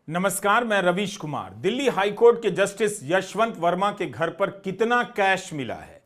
नमस्कार, मैं रवीश कुमार। दिल्ली हाईकोर्ट के जस्टिस यशवंत वर्मा के घर पर कितना कैश मिला है?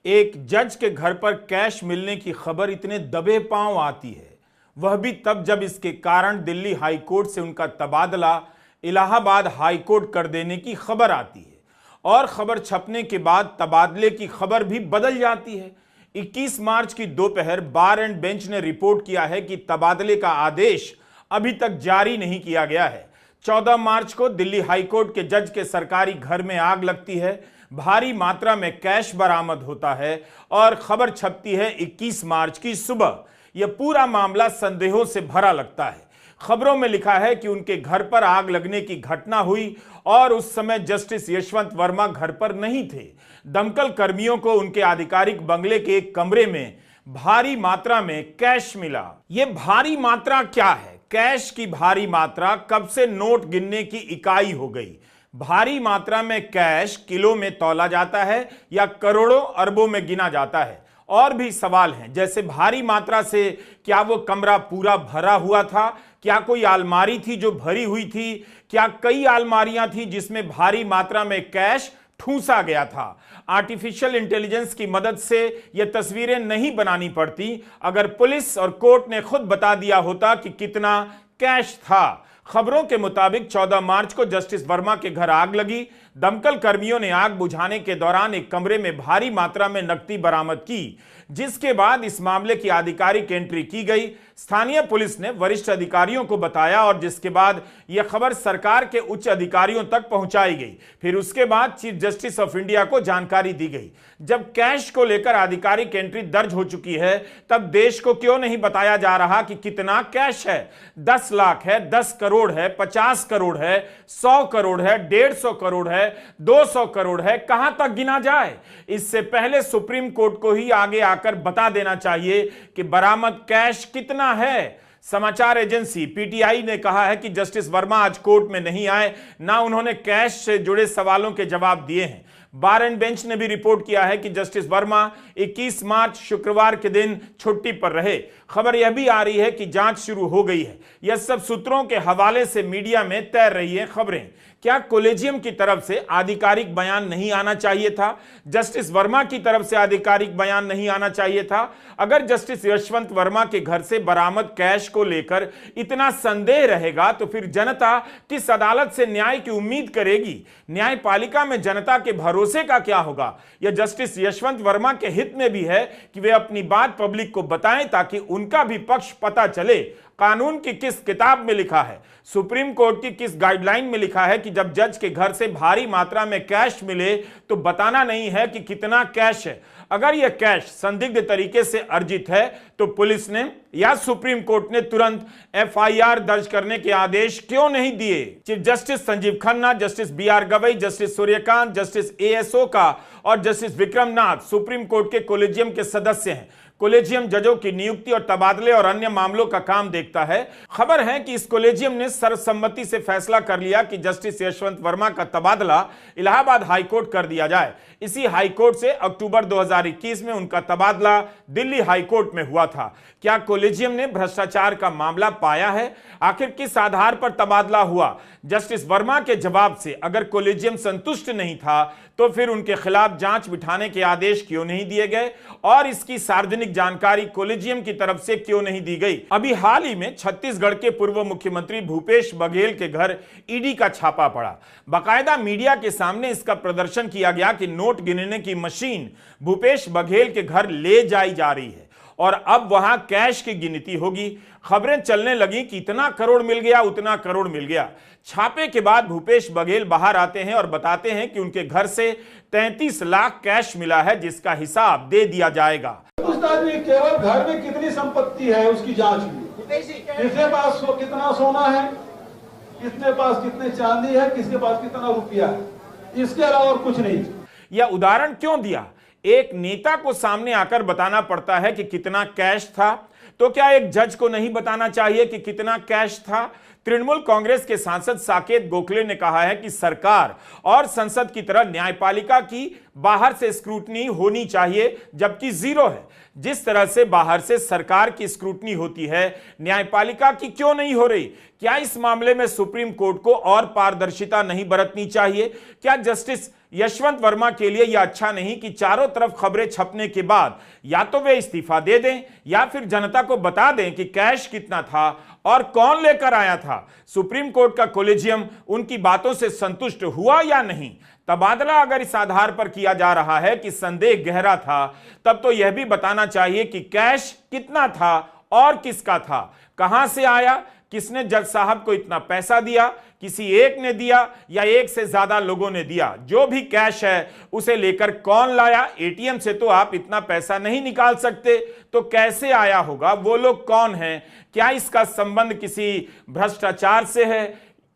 एक जज के घर पर कैश मिलने की खबर इतने दबे पांव आती है, वह भी तब जब इसके कारण दिल्ली हाईकोर्ट से उनका तबादला इलाहाबाद हाईकोर्ट कर देने की खबर आती है। और खबर छपने के बाद तबादले की खबर भी बदल जाती है। 21 मार्च की दोपहर बार एंड बेंच ने रिपोर्ट किया है कि तबादले का आदेश अभी तक जारी नहीं किया गया है। 14 मार्च को दिल्ली हाईकोर्ट के जज के सरकारी घर में आग लगती है, भारी मात्रा में कैश बरामद होता है और खबर छपती है 21 मार्च की सुबह। यह पूरा मामला संदेहों से भरा लगता है। खबरों में लिखा है कि उनके घर पर आग लगने की घटना हुई और उस समय जस्टिस यशवंत वर्मा घर पर नहीं थे। दमकल कर्मियों को उनके आधिकारिक बंगले के एक कमरे में भारी मात्रा में कैश मिला। यह भारी मात्रा क्या है? कैश की भारी मात्रा कब से नोट गिनने की इकाई हो गई? भारी मात्रा में कैश किलो में तौला जाता है या करोड़ों अरबों में गिना जाता है? और भी सवाल हैं, जैसे भारी मात्रा से क्या वो कमरा पूरा भरा हुआ था? क्या कोई अलमारी थी जो भरी हुई थी? क्या कई अलमारियां थी जिसमें भारी मात्रा में कैश ठूंसा गया था? आर्टिफिशियल इंटेलिजेंस की मदद से यह तस्वीरें नहीं बनानी पड़ती अगर पुलिस और कोर्ट ने खुद बता दिया होता कि कितना कैश था। खबरों के मुताबिक 14 मार्च को जस्टिस वर्मा के घर आग लगी। दमकल कर्मियों ने आग बुझाने के दौरान एक कमरे में भारी मात्रा में नकदी बरामद की, जिसके बाद इस मामले की आधिकारिक एंट्री की गई। स्थानीय पुलिस ने वरिष्ठ अधिकारियों को बताया और जिसके बाद यह खबर सरकार के उच्च अधिकारियों तक पहुंचाई गई। फिर उसके बाद चीफ जस्टिस ऑफ इंडिया को जानकारी दी गई। जब कैश को लेकर आधिकारिक एंट्री दर्ज हो चुकी है, तब देश को क्यों नहीं बताया जा रहा कि कितना कैश है? 10 लाख है, 10 करोड़ है, 50 करोड़ है, 100 करोड़ है, 150 करोड़ है, 200 करोड़ है? कहां तक गिना जाए? इससे पहले सुप्रीम कोर्ट को ही आगे आकर बता देना चाहिए कि बरामद कैश कितना है। समाचार एजेंसी पीटीआई ने कहा है कि जस्टिस वर्मा आज कोर्ट में नहीं आए, ना उन्होंने कैश से जुड़े सवालों के जवाब दिए हैं। बार एंड बेंच ने भी रिपोर्ट किया है कि जस्टिस वर्मा 21 मार्च शुक्रवार के दिन छुट्टी पर रहे। खबर यह भी आ रही है कि जांच शुरू हो गई है। यह सब सूत्रों के हवाले से मीडिया में तैर रही है खबरें। क्या कॉलेजियम की तरफ से आधिकारिक बयान नहीं आना चाहिए था? जस्टिस वर्मा की तरफ से आधिकारिक बयान नहीं आना चाहिए था? अगर जस्टिस यशवंत वर्मा के घर से बरामद कैश को लेकर इतना संदेह रहेगा तो फिर जनता किस अदालत से न्याय की उम्मीद करेगी? न्यायपालिका में जनता के भरोसे का क्या होगा? यह जस्टिस यशवंत वर्मा के हित में भी है कि वे अपनी बात पब्लिक को बताएं ताकि उनका भी पक्ष पता चले। कानून की किस किताब में लिखा है, सुप्रीम कोर्ट की किस गाइडलाइन में लिखा है कि जब जज के घर से भारी मात्रा में कैश मिले तो बताना नहीं है कि कितना कैश है? अगर यह कैश संदिग्ध तरीके से अर्जित है तो पुलिस ने या सुप्रीम कोर्ट ने तुरंत एफआईआर दर्ज करने के आदेश क्यों नहीं दिए? Chief justice Sanjeev Khanna, justice B R Gavai, justice Suryakant, justice ASO का और जस्टिस विक्रमनाथ सुप्रीम कोर्ट के कॉलेजियम के सदस्य हैं। कॉलेजियम जजों की नियुक्ति और तबादले और अन्य मामलों का काम देखता है। खबर है कि इस कॉलेजियम ने सर्वसम्मति से फैसला कर लिया कि जस्टिस यशवंत वर्मा का तबादला इलाहाबाद हाईकोर्ट कर दिया जाए। इसी हाईकोर्ट से अक्टूबर 2021 में उनका तबादला दिल्ली हाईकोर्ट में हुआ था। क्या कॉलेजियम ने भ्रष्टाचार का मामला पाया है? आखिर किस आधार पर तबादला हुआ? जस्टिस वर्मा के जवाब से अगर कॉलेजियम संतुष्ट नहीं था तो फिर उनके खिलाफ जांच बिठाने के आदेश क्यों नहीं दिए गए और इसकी सार्वजनिक जानकारी कॉलेजियम की तरफ से क्यों नहीं दी गई? अभी हाल ही में छत्तीसगढ़ के पूर्व मुख्यमंत्री भूपेश बघेल के घर ईडी का छापा पड़ा। बाकायदा मीडिया के सामने इसका प्रदर्शन किया गया कि नोट गिनने की मशीन भूपेश बघेल के घर ले जाई जा रही है और अब वहां कैश की गिनती होगी। खबरें चलने लगी कि इतना करोड़ मिल गया, उतना करोड़ मिल गया। छापे के बाद भूपेश बघेल बाहर आते हैं और बताते हैं कि उनके घर से 33 लाख कैश मिला है, जिसका हिसाब दे दिया जाएगा। केवल घर में कितनी संपत्ति है उसकी जांच हुई, किसके पास कितना सोना है, किसके पास कितने चांदी है, किसके पास कितना रुपया है, इसके अलावा और कुछ नहीं। यह उदाहरण क्यों दिया? एक नेता को सामने आकर बताना पड़ता है कि कितना कैश था, तो क्या एक जज को नहीं बताना चाहिए कि कितना कैश था? तृणमूल कांग्रेस के सांसद साकेत गोखले ने कहा है कि सरकार और संसद की तरह न्यायपालिका की बाहर से स्क्रूटनी होनी चाहिए, जबकि जीरो है। जिस तरह से बाहर से सरकार की स्क्रूटनी होती है, न्यायपालिका की क्यों नहीं हो रही? क्या इस मामले में सुप्रीम कोर्ट को और पारदर्शिता नहीं बरतनी चाहिए? क्या जस्टिस यशवंत वर्मा के लिए यह अच्छा नहीं कि चारों तरफ खबरें छपने के बाद या तो वे इस्तीफा दे दें या फिर जनता को बता दें कि कैश कितना था और कौन लेकर आया था? सुप्रीम कोर्ट का कोलेजियम उनकी बातों से संतुष्ट हुआ या नहीं? तबादला अगर इस आधार पर किया जा रहा है कि संदेह गहरा था, तब तो यह भी बताना चाहिए कि कैश कितना था और किसका था, कहां से आया, किसने जज साहब को इतना पैसा दिया, किसी एक ने दिया या एक से ज्यादा लोगों ने दिया? जो भी कैश है उसे लेकर कौन लाया? एटीएम से तो आप इतना पैसा नहीं निकाल सकते, तो कैसे आया होगा? वो लोग कौन हैं? क्या इसका संबंध किसी भ्रष्टाचार से है?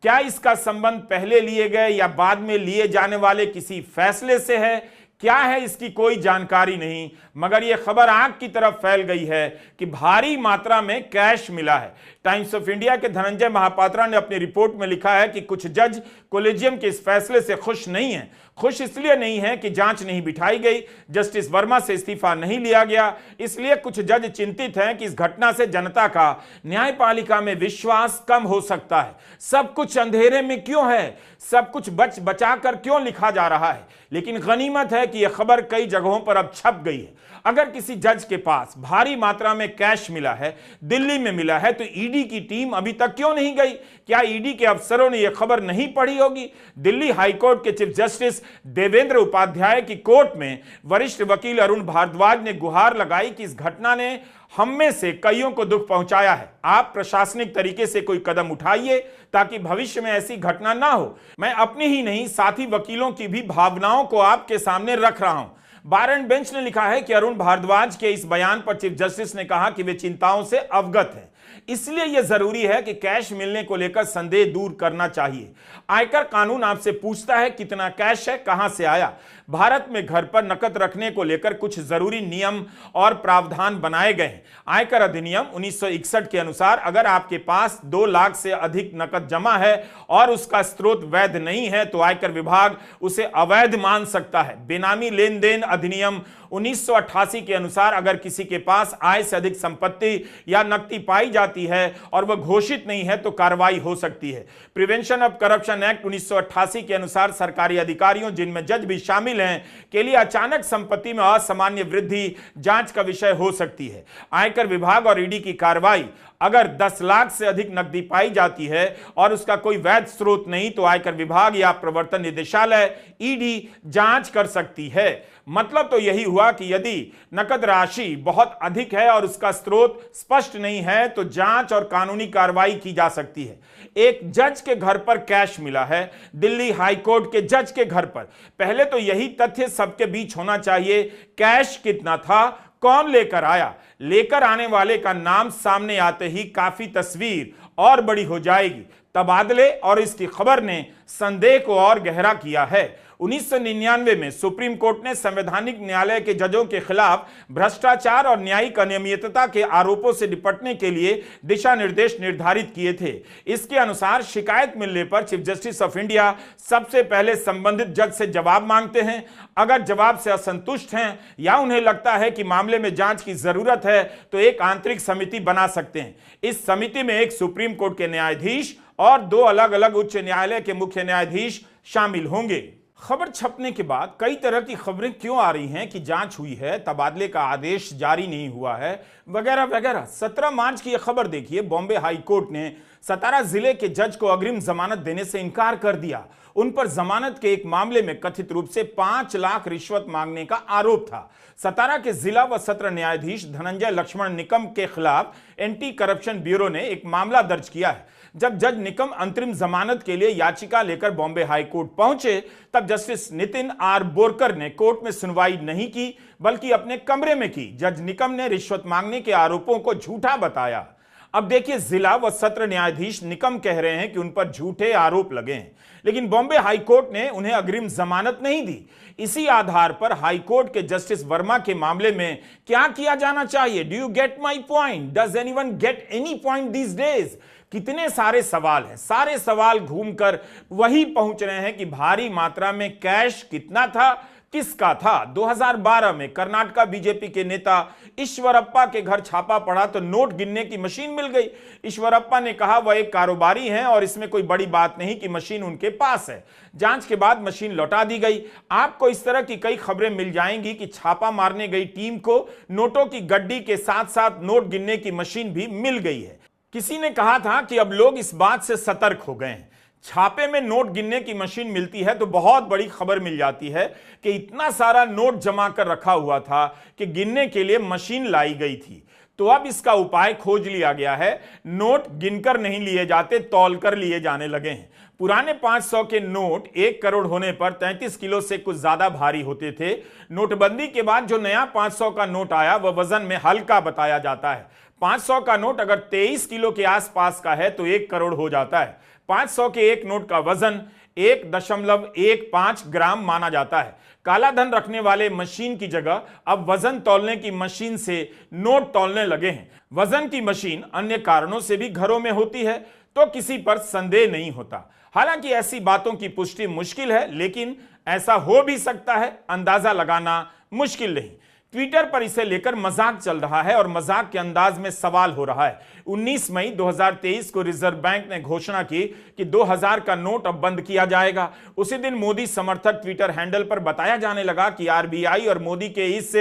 क्या इसका संबंध पहले लिए गए या बाद में लिए जाने वाले किसी फैसले से है? क्या है, इसकी कोई जानकारी नहीं। मगर यह खबर आग की तरफ फैल गई है कि भारी मात्रा में कैश मिला है। टाइम्स ऑफ इंडिया के धनंजय महापात्रा ने अपनी रिपोर्ट में लिखा है कि कुछ जज कोलेजियम के इस फैसले से खुश नहीं है। खुश इसलिए नहीं है कि जांच नहीं बिठाई गई, जस्टिस वर्मा से इस्तीफा नहीं लिया गया। इसलिए कुछ जज चिंतित हैं कि इस घटना से जनता का न्यायपालिका में विश्वास कम हो सकता है। सब कुछ अंधेरे में क्यों है? सब कुछ बचा कर क्यों लिखा जा रहा है? लेकिन गनीमत है कि यह खबर कई जगहों पर अब छप गई है। अगर किसी जज के पास भारी मात्रा में कैश मिला है, दिल्ली में मिला है, तो ईडी की टीम अभी तक क्यों नहीं गई? क्या ईडी के अफसरों ने यह खबर नहीं पढ़ी होगी? दिल्ली हाईकोर्ट के चीफ जस्टिस देवेंद्र उपाध्याय की कोर्ट में वरिष्ठ वकील अरुण भारद्वाज ने गुहार लगाई कि इस घटना ने हम में से कईयों को दुख पहुंचाया है। आप प्रशासनिक तरीके से कोई कदम उठाइए ताकि भविष्य में ऐसी घटना ना हो। मैं अपनी ही नहीं, साथी वकीलों की भी भावनाओं को आपके सामने रख रहा हूं। बार एंड बेंच ने लिखा है कि अरुण भारद्वाज के इस बयान पर चीफ जस्टिस ने कहा कि वे चिंताओं से अवगत हैं, इसलिए यह जरूरी है कि कैश मिलने को लेकर संदेह दूर करना चाहिए। आयकर कानून आपसे पूछता है कितना कैश है, कहां से आया। भारत में घर पर नकद रखने को लेकर कुछ जरूरी नियम और प्रावधान बनाए गए हैं। आयकर अधिनियम 1961 के अनुसार अगर आपके पास 2 लाख से अधिक नकद जमा है और उसका स्रोत वैध नहीं है, तो आयकर विभाग उसे अवैध मान सकता है। बेनामी लेन देन अधिनियम 1988 के अनुसार अगर किसी के पास आय से अधिक संपत्ति या नकदी पाई जाती है और वह घोषित नहीं है, तो कार्रवाई हो सकती है। प्रिवेंशन ऑफ करप्शन एक्ट 1988 के अनुसार सरकारी अधिकारियों, जिनमें जज भी शामिल हैं, के लिए अचानक संपत्ति में असामान्य वृद्धि जांच का विषय हो सकती है। आयकर विभाग और ईडी की कार्रवाई अगर 10 लाख से अधिक नकदी पाई जाती है और उसका कोई वैध स्रोत नहीं, तो आयकर विभाग या प्रवर्तन निदेशालय ईडी जांच कर सकती है। मतलब तो यही हुआ कि यदि नकद राशि बहुत अधिक है और उसका स्रोत स्पष्ट नहीं है, तो जांच और कानूनी कार्रवाई की जा सकती है। एक जज के घर पर कैश मिला है, दिल्ली हाईकोर्ट के जज के घर पर। पहले तो यही तथ्य सबके बीच होना चाहिए, कैश कितना था, कौन लेकर आया। लेकर आने वाले का नाम सामने आते ही काफी तस्वीर और बड़ी हो जाएगी। तबादले और इसकी खबर ने संदेह को और गहरा किया है। 1999 में सुप्रीम कोर्ट ने संवैधानिक न्यायालय के जजों के खिलाफ भ्रष्टाचार और न्यायिक अनियमितता के आरोपों से निपटने के लिए दिशा निर्देश निर्धारित किए थे। इसके अनुसार शिकायत मिलने पर चीफ जस्टिस ऑफ इंडिया सबसे पहले संबंधित जज से जवाब मांगते हैं। अगर जवाब से असंतुष्ट हैं या उन्हें लगता है कि मामले में जांच की जरूरत है, तो एक आंतरिक समिति बना सकते हैं। इस समिति में एक सुप्रीम कोर्ट के न्यायाधीश और 2 अलग अलग उच्च न्यायालय के मुख्य न्यायाधीश शामिल होंगे। खबर छपने के बाद कई तरह की खबरें क्यों आ रही हैं कि जांच हुई है, तबादले का आदेश जारी नहीं हुआ है, वगैरह वगैरह। 17 मार्च की यह खबर देखिए, बॉम्बे हाई कोर्ट ने सतारा जिले के जज को अग्रिम जमानत देने से इनकार कर दिया। उन पर जमानत के एक मामले में कथित रूप से 5 लाख रिश्वत मांगने का आरोप था। सतारा के जिला व सत्र न्यायाधीश धनंजय लक्ष्मण निकम के खिलाफ एंटी करप्शन ब्यूरो ने एक मामला दर्ज किया है। जब जज निकम अंतरिम जमानत के लिए याचिका लेकर बॉम्बे हाई कोर्ट पहुंचे, तब जस्टिस नितिन आर बोरकर ने कोर्ट में सुनवाई नहीं की, बल्कि अपने कमरे में की। जज निकम ने रिश्वत मांगने के आरोपों को झूठा बताया। अब देखिए, जिला व सत्र न्यायाधीश निकम कह रहे हैं कि उन पर झूठे आरोप लगे हैं, लेकिन बॉम्बे हाई कोर्ट ने उन्हें अग्रिम जमानत नहीं दी। इसी आधार पर हाई कोर्ट के जस्टिस वर्मा के मामले में क्या किया जाना चाहिए? Do you get my point? Does anyone get any point these days? कितने सारे सवाल हैं, सारे सवाल घूमकर वही पहुंच रहे हैं कि भारी मात्रा में कैश कितना था, किसका था? 2012 में कर्नाटका बीजेपी के नेता ईश्वरप्पा के घर छापा पड़ा तो नोट गिनने की मशीन मिल गई। ईश्वरप्पा ने कहा वह एक कारोबारी हैं और इसमें कोई बड़ी बात नहीं कि मशीन उनके पास है। जांच के बाद मशीन लौटा दी गई। आपको इस तरह की कई खबरें मिल जाएंगी कि छापा मारने गई टीम को नोटों की गड्डी के साथ साथ नोट गिनने की मशीन भी मिल गई है। किसी ने कहा था कि अब लोग इस बात से सतर्क हो गए हैं, छापे में नोट गिनने की मशीन मिलती है तो बहुत बड़ी खबर मिल जाती है कि इतना सारा नोट जमा कर रखा हुआ था कि गिनने के लिए मशीन लाई गई थी। तो अब इसका उपाय खोज लिया गया है। नोट गिनकर नहीं लिए जाते, तौल कर लिए जाने लगे हैं। पुराने 500 के नोट 1 करोड़ होने पर 33 किलो से कुछ ज्यादा भारी होते थे। नोटबंदी के बाद जो नया 500 का नोट आया वह वजन में हल्का बताया जाता है। 500 का नोट अगर 23 किलो के आसपास का है तो 1 करोड़ हो जाता है। 500 के एक नोट का वजन 1.15 ग्राम माना जाता है। काला धन रखने वाले मशीन की जगह अब वजन तौलने की मशीन से नोट तौलने लगे हैं। वजन की मशीन अन्य कारणों से भी घरों में होती है तो किसी पर संदेह नहीं होता। हालांकि ऐसी बातों की पुष्टि मुश्किल है, लेकिन ऐसा हो भी सकता है, अंदाजा लगाना मुश्किल नहीं। ट्विटर पर इसे लेकर मजाक चल रहा है और मजाक के अंदाज में सवाल हो रहा है। 19 मई 2023 को रिजर्व बैंक ने घोषणा की कि 2000 का नोट अब बंद किया जाएगा। उसी दिन मोदी समर्थक ट्विटर हैंडल पर बताया जाने लगा कि आरबीआई और मोदी के इस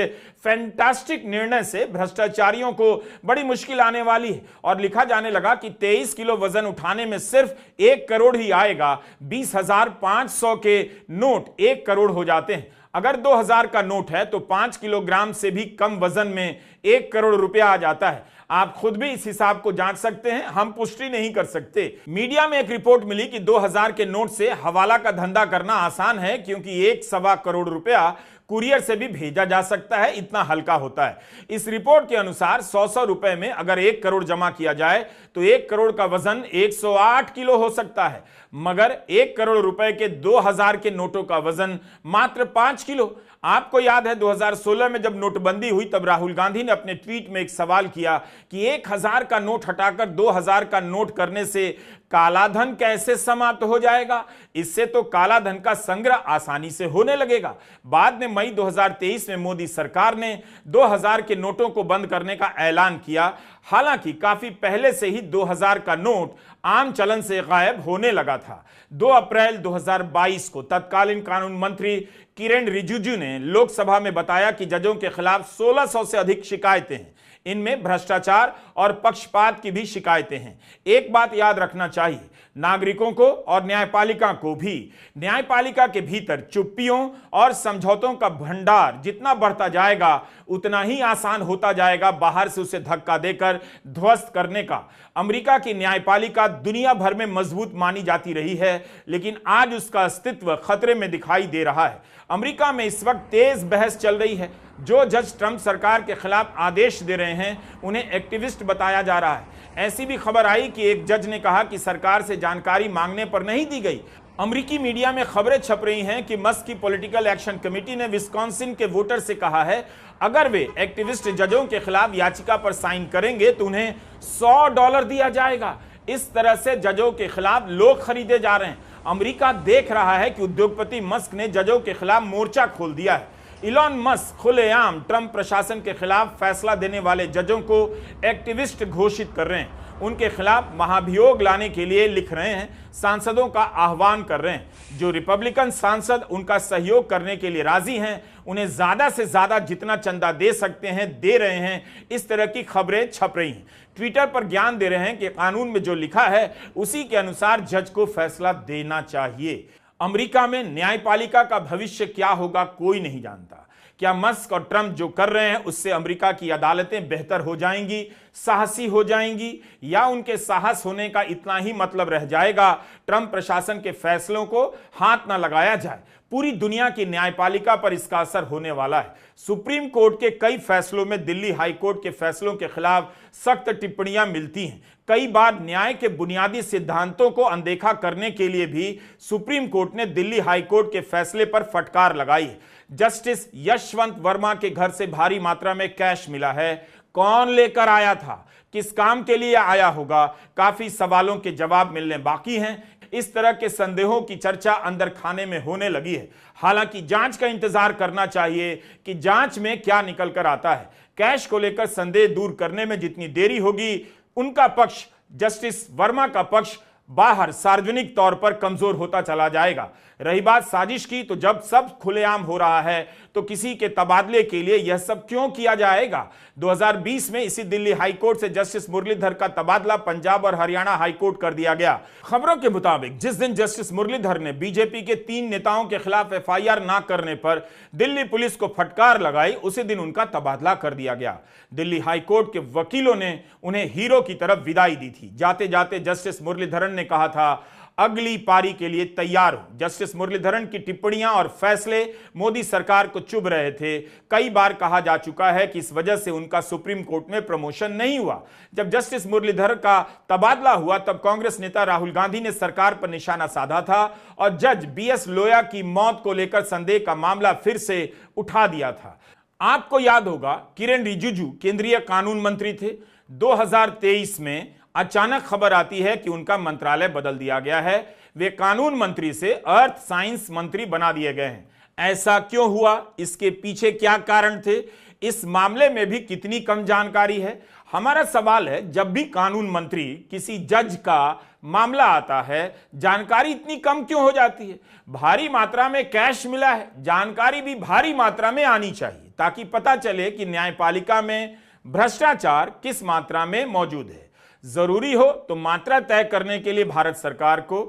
फैंटास्टिक निर्णय से भ्रष्टाचारियों को बड़ी मुश्किल आने वाली है और लिखा जाने लगा कि 23 किलो वजन उठाने में सिर्फ 1 करोड़ ही आएगा। 20,500 के नोट 1 करोड़ हो जाते हैं। अगर 2000 का नोट है तो 5 किलोग्राम से भी कम वजन में 1 करोड़ रुपया आ जाता है। आप खुद भी इस हिसाब को जांच सकते हैं, हम पुष्टि नहीं कर सकते। मीडिया में एक रिपोर्ट मिली कि 2000 के नोट से हवाला का धंधा करना आसान है क्योंकि 1.25 करोड़ रुपया कुरियर से भी भेजा जा सकता है, इतना हल्का होता है। इस रिपोर्ट के अनुसार 100 रुपए में अगर 1 करोड़ जमा किया जाए तो 1 करोड़ का वजन 108 किलो हो सकता है, मगर 1 करोड़ रुपए के 2000 के नोटों का वजन मात्र 5 किलो। आपको याद है 2016 में जब नोटबंदी हुई तब राहुल गांधी ने अपने ट्वीट में एक सवाल किया कि 1000 का नोट हटाकर 2000 का नोट करने से कालाधन कैसे समाप्त हो जाएगा? इससे तो कालाधन का संग्रह आसानी से होने लगेगा। बाद में मई 2023 में मोदी सरकार ने 2000 के नोटों को बंद करने का ऐलान किया। हालांकि काफी पहले से ही 2000 का नोट आम चलन से गायब होने लगा था। 2 अप्रैल 2022 को तत्कालीन कानून मंत्री किरेन रिजिजू ने लोकसभा में बताया कि जजों के खिलाफ 1600 से अधिक शिकायतें हैं। इनमें भ्रष्टाचार और पक्षपात की भी शिकायतें हैं। एक बात याद रखना चाहिए, नागरिकों को और न्यायपालिका को भी, न्यायपालिका के भीतर चुप्पियों और समझौतों का भंडार जितना बढ़ता जाएगा उतना ही आसान होता जाएगा बाहर से उसे धक्का देकर ध्वस्त करने का। अमेरिका की न्यायपालिका दुनिया भर में मजबूत मानी जाती रही है, लेकिन आज उसका अस्तित्व खतरे में दिखाई दे रहा है। अमेरिका में इस वक्त तेज बहस चल रही है। जो जज ट्रंप सरकार के खिलाफ आदेश दे रहे हैं उन्हें एक्टिविस्ट बताया जा रहा है। ऐसी भी खबर आई कि एक जज ने कहा कि सरकार से जानकारी मांगने पर नहीं दी गई। अमेरिकी मीडिया में खबरें छप रही हैं कि मस्क की पॉलिटिकल एक्शन कमेटी ने विस्कॉन्सिन के वोटर से कहा है अगर वे एक्टिविस्ट जजों के खिलाफ याचिका पर साइन करेंगे तो उन्हें $100 दिया जाएगा। इस तरह से जजों के खिलाफ लोग खरीदे जा रहे हैं। अमेरिका देख रहा है कि उद्योगपति मस्क ने जजों के खिलाफ मोर्चा खोल दिया है। इलॉन मस्क खुलेआम ट्रंप प्रशासन के खिलाफ फैसला देने वाले जजों को एक्टिविस्ट घोषित कर रहे हैं, उनके खिलाफ महाभियोग लाने के लिए लिख रहे हैं, सांसदों का आह्वान कर रहे हैं। जो रिपब्लिकन सांसद उनका सहयोग करने के लिए राजी हैं उन्हें ज्यादा से ज्यादा जितना चंदा दे सकते हैं दे रहे हैं। इस तरह की खबरें छप रही हैं। ट्विटर पर ज्ञान दे रहे हैं कि कानून में जो लिखा है उसी के अनुसार जज को फैसला देना चाहिए। अमेरिका में न्यायपालिका का भविष्य क्या होगा कोई नहीं जानता। क्या मस्क और ट्रंप जो कर रहे हैं उससे अमेरिका की अदालतें बेहतर हो जाएंगी, साहसी हो जाएंगी, या उनके साहस होने का इतना ही मतलब रह जाएगा ट्रंप प्रशासन के फैसलों को हाथ ना लगाया जाए? पूरी दुनिया की न्यायपालिका पर इसका असर होने वाला है। सुप्रीम कोर्ट के कई फैसलों में दिल्ली हाई कोर्ट के फैसलों के खिलाफ सख्त टिप्पणियां मिलती हैं। कई बार न्याय के बुनियादी सिद्धांतों को अनदेखा करने के लिए भी सुप्रीम कोर्ट ने दिल्ली हाई कोर्ट के फैसले पर फटकार लगाई है। जस्टिस यशवंत वर्मा के घर से भारी मात्रा में कैश मिला है। कौन लेकर आया था, किस काम के लिए आया होगा, काफी सवालों के जवाब मिलने बाकी हैं। इस तरह के संदेहों की चर्चा अंदर खाने में होने लगी है। हालांकि जांच का इंतजार करना चाहिए कि जांच में क्या निकल कर आता है। कैश को लेकर संदेह दूर करने में जितनी देरी होगी, उनका पक्ष, जस्टिस वर्मा का पक्ष बाहर सार्वजनिक तौर पर कमजोर होता चला जाएगा। रही बात साजिश की, तो जब सब खुलेआम हो रहा है तो किसी के तबादले के लिए यह सब क्यों किया जाएगा? 2020 में इसी दिल्ली हाईकोर्ट से जस्टिस मुरलीधर का तबादला पंजाब और हरियाणा हाईकोर्ट कर दिया गया। खबरों के मुताबिक जिस दिन जस्टिस मुरलीधर ने बीजेपी के 3 नेताओं के खिलाफ एफआईआर ना करने पर दिल्ली पुलिस को फटकार लगाई, उसी दिन उनका तबादला कर दिया गया। दिल्ली हाईकोर्ट के वकीलों ने उन्हें हीरो की तरफ विदाई दी थी। जाते जाते जस्टिस मुरलीधरन ने कहा था, अगली पारी के लिए तैयार हो। जस्टिस मुरलीधरन की टिप्पणियां और फैसले मोदी सरकार को चुभ रहे थे। कई बार कहा जा चुका है कि इस वजह से उनका सुप्रीम कोर्ट में प्रमोशन नहीं हुआ। जब जस्टिस मुरलीधर का तबादला हुआ तब कांग्रेस नेता राहुल गांधी ने सरकार पर निशाना साधा था और जज बीएस लोया की मौत को लेकर संदेह का मामला फिर से उठा दिया था। आपको याद होगा, किरेन रिजिजू केंद्रीय कानून मंत्री थे। 2023 में अचानक खबर आती है कि उनका मंत्रालय बदल दिया गया है। वे कानून मंत्री से अर्थ साइंस मंत्री बना दिए गए हैं। ऐसा क्यों हुआ? इसके पीछे क्या कारण थे? इस मामले में भी कितनी कम जानकारी है? हमारा सवाल है, जब भी कानून मंत्री किसी जज का मामला आता है, जानकारी इतनी कम क्यों हो जाती है? भारी मात्रा में कैश मिला है, जानकारी भी भारी मात्रा में आनी चाहिए ताकि पता चले कि न्यायपालिका में भ्रष्टाचार किस मात्रा में मौजूद है। जरूरी हो तो मात्रा तय करने के लिए भारत सरकार को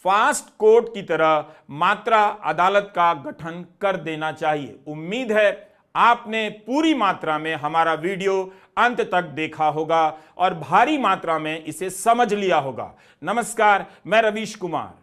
फास्ट कोर्ट की तरह मात्रा अदालत का गठन कर देना चाहिए। उम्मीद है आपने पूरी मात्रा में हमारा वीडियो अंत तक देखा होगा और भारी मात्रा में इसे समझ लिया होगा। नमस्कार, मैं रवीश कुमार।